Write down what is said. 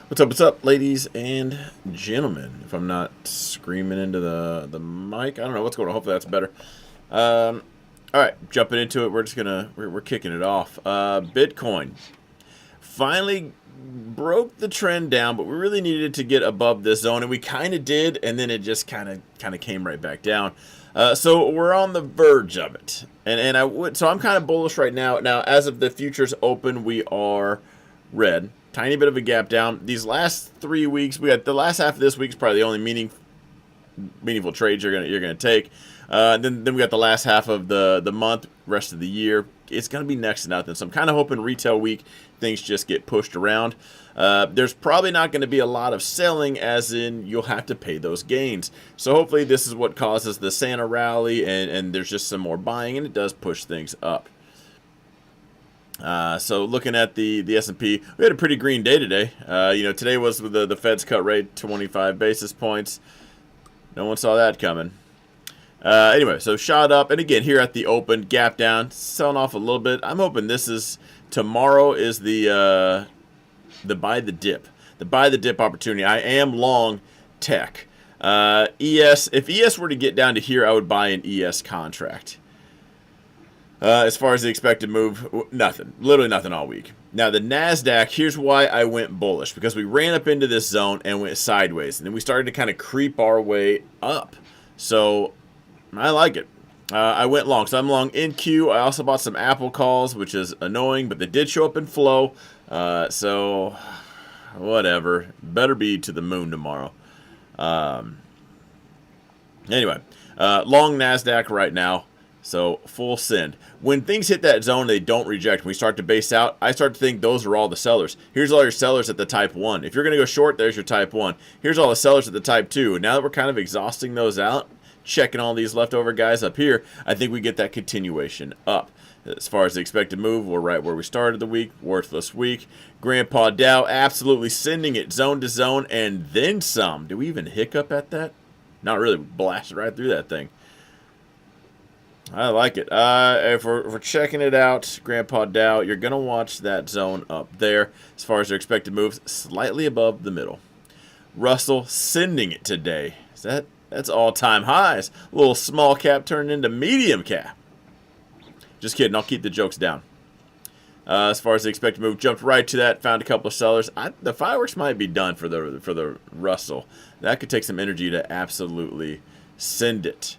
What's up, ladies and gentlemen? If I'm not screaming into the mic, I don't know what's going on. Hopefully that's better. All right, jumping into it. We're kicking it off. Bitcoin finally broke the trend down, but we really needed it to get above this zone, and we kind of did, and then it just kind of came right back down. So we're on the verge of it, so I'm kind of bullish right now. Now, as of the futures open, we are red. Tiny bit of a gap down. These last 3 weeks, we got the last half of this week's probably the only meaningful trades you're gonna take. Then we got the last half of the month, rest of the year. It's gonna be next to nothing. So I'm kind of hoping retail week things just get pushed around. There's probably not going to be a lot of selling, as in you'll have to pay those gains. So hopefully this is what causes the Santa rally, and there's just some more buying, and it does push things up. So looking at the S&P, we had a pretty green day today. Today was the Fed's cut rate 25 basis points. No one saw that coming. Anyway, so shot up, and again here at the open, gap down, selling off a little bit. I'm hoping tomorrow is the buy the dip opportunity. I am long tech. ES, if ES were to get down to here, I would buy an ES contract. As far as the expected move, nothing. Literally nothing all week. Now, the NASDAQ, here's why I went bullish. Because we ran up into this zone and went sideways. And then we started to kind of creep our way up. So, I like it. I went long. So, I'm long NQ. I also bought some Apple calls, which is annoying. But they did show up in flow. So, whatever. Better be to the moon tomorrow. Anyway, long NASDAQ right now. So, full send. When things hit that zone, they don't reject. When we start to base out, I start to think those are all the sellers. Here's all your sellers at the type 1. If you're going to go short, there's your type 1. Here's all the sellers at the type 2. And now that we're kind of exhausting those out, checking all these leftover guys up here, I think we get that continuation up. As far as the expected move, we're right where we started the week. Worthless week. Grandpa Dow absolutely sending it zone to zone and then some. Do we even hiccup at that? Not really. Blasted right through that thing. I like it. If we're checking it out, Grandpa Dow, you're going to watch that zone up there. As far as their expected moves, slightly above the middle. Russell sending it today. That's all-time highs. A little small cap turned into medium cap. Just kidding. I'll keep the jokes down. As far as the expected move, jumped right to that. Found a couple of sellers. The fireworks might be done for the Russell. That could take some energy to absolutely send it.